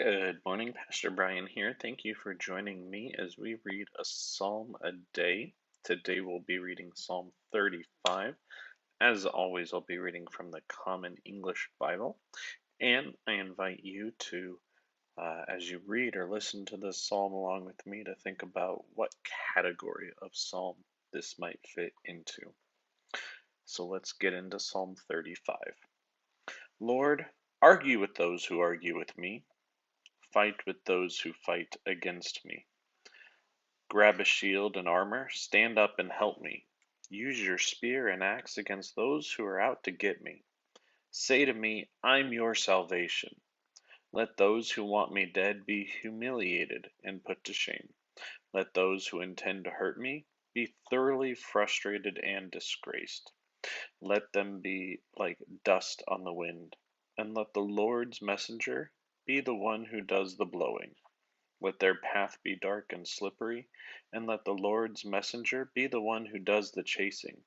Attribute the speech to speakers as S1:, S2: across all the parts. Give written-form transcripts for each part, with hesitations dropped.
S1: Good morning, Pastor Brian here. Thank you for joining me as we read a psalm a day. Today we'll be reading Psalm 35. As always, I'll be reading from the Common English Bible, and I invite you to, as you read or listen to this psalm along with me, to think about what category of psalm this might fit into. So let's get into Psalm 35. Lord, argue with those who argue with me. Fight with those who fight against me. Grab a shield and armor, stand up and help me. Use your spear and axe against those who are out to get me. Say to me, I'm your salvation. Let those who want me dead be humiliated and put to shame. Let those who intend to hurt me be thoroughly frustrated and disgraced. Let them be like dust on the wind, and let the Lord's messenger be the one who does the blowing. Let their path be dark and slippery, and let the Lord's messenger be the one who does the chasing,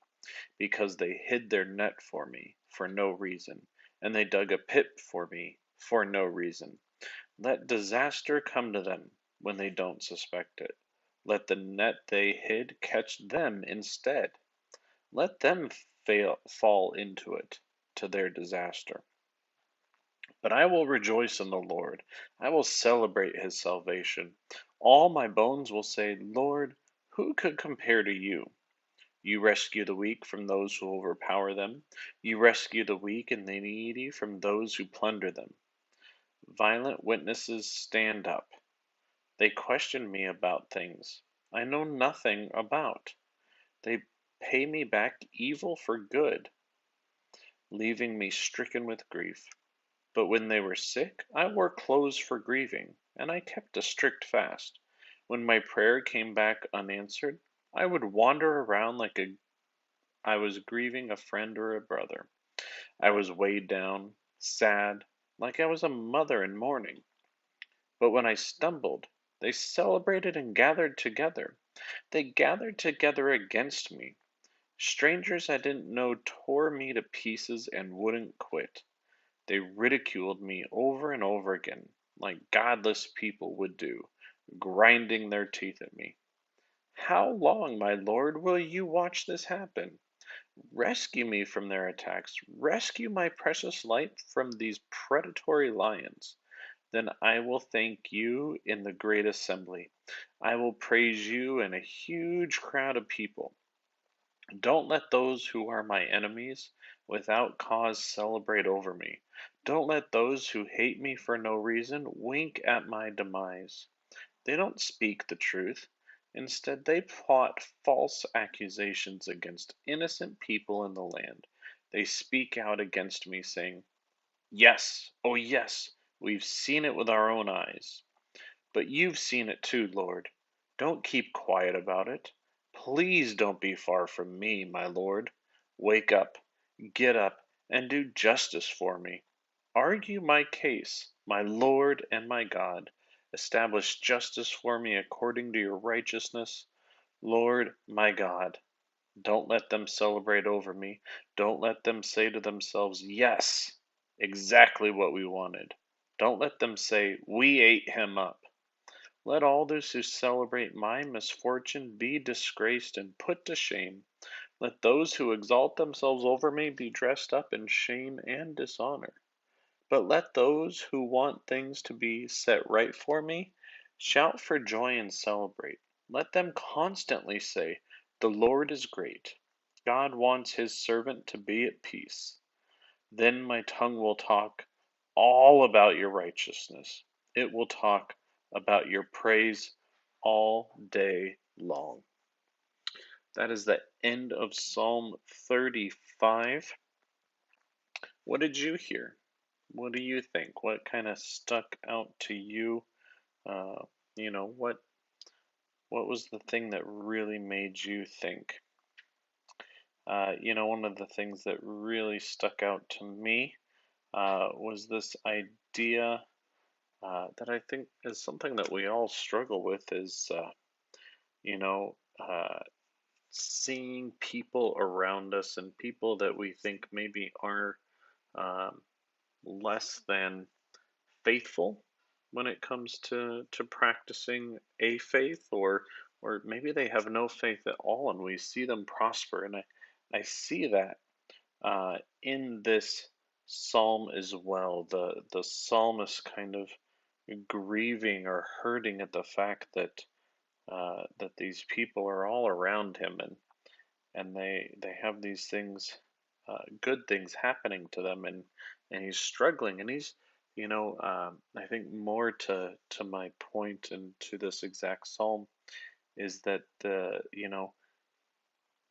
S1: because they hid their net for me for no reason, and they dug a pit for me for no reason. Let disaster come to them when they don't suspect it. Let the net they hid catch them instead. Let them fall into it to their disaster. But I will rejoice in the Lord. I will celebrate his salvation. All my bones will say, Lord, who could compare to you? You rescue the weak from those who overpower them. You rescue the weak and the needy from those who plunder them. Violent witnesses stand up. They question me about things I know nothing about. They pay me back evil for good, leaving me stricken with grief. But when they were sick, I wore clothes for grieving, and I kept a strict fast. When my prayer came back unanswered, I would wander around like I was grieving a friend or a brother. I was weighed down, sad, like I was a mother in mourning. But when I stumbled, they celebrated and gathered together. They gathered together against me. Strangers I didn't know tore me to pieces and wouldn't quit. They ridiculed me over and over again, like godless people would do, grinding their teeth at me. How long, my Lord, will you watch this happen? Rescue me from their attacks. Rescue my precious life from these predatory lions. Then I will thank you in the great assembly. I will praise you in a huge crowd of people. Don't let those who are my enemies without cause celebrate over me. Don't let those who hate me for no reason wink at my demise. They don't speak the truth. Instead, they plot false accusations against innocent people in the land. They speak out against me, saying, Yes, oh yes, we've seen it with our own eyes. But you've seen it too, Lord. Don't keep quiet about it. Please don't be far from me, my Lord. Wake up, get up, and do justice for me. Argue my case, my Lord and my God. Establish justice for me according to your righteousness. Lord, my God, don't let them celebrate over me. Don't let them say to themselves, Yes, exactly what we wanted. Don't let them say, We ate him up. Let all those who celebrate my misfortune be disgraced and put to shame. Let those who exalt themselves over me be dressed up in shame and dishonor. But let those who want things to be set right for me shout for joy and celebrate. Let them constantly say, The Lord is great. God wants his servant to be at peace. Then my tongue will talk all about your righteousness. It will talk about your praise all day long. That is the end of Psalm 35. What did you hear? What do you think? What kind of stuck out to you? Uh, what was the thing that really made you think? One of the things that really stuck out to me was this idea that I think is something that we all struggle with is, you know, uh, seeing people around us and people that we think maybe are um, less than faithful, when it comes to practicing a faith, or maybe they have no faith at all, and we see them prosper. And I see that in this psalm as well. The psalmist kind of grieving or hurting at the fact that these people are all around him, and they have these things, good things happening to them, and he's struggling, and he's, I think more to my point and to this exact psalm is that the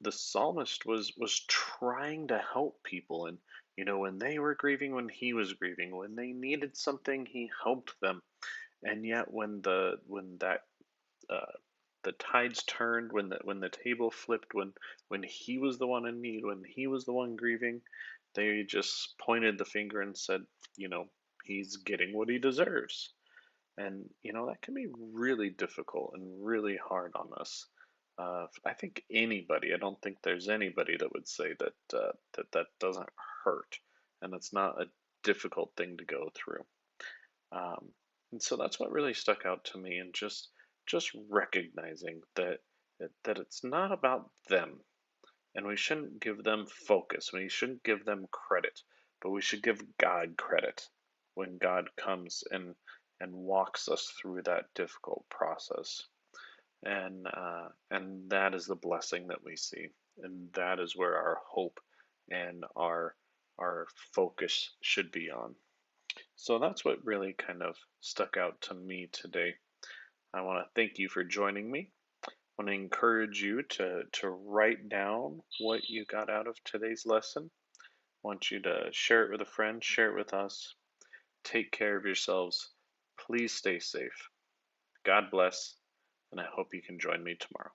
S1: psalmist was trying to help people, and when they were grieving, when he was grieving, when they needed something, he helped them, and yet when that uh, the tides turned, when the table flipped, when he was the one in need, when he was the one grieving, they just pointed the finger and said, you know, he's getting what he deserves. And that can be really difficult and really hard on us. I think anybody, I don't think there's anybody that would say that doesn't hurt, and it's not a difficult thing to go through. Um, and so that's what really stuck out to me, and just recognizing that it's not about them, and we shouldn't give them focus. We shouldn't give them credit, but we should give God credit when God comes and walks us through that difficult process. And that is the blessing that we see, and that is where our hope and our focus should be on. So that's what really kind of stuck out to me today. I want to thank you for joining me. I want to encourage you to write down what you got out of today's lesson. I want you to share it with a friend, share it with us. Take care of yourselves. Please stay safe. God bless, and I hope you can join me tomorrow.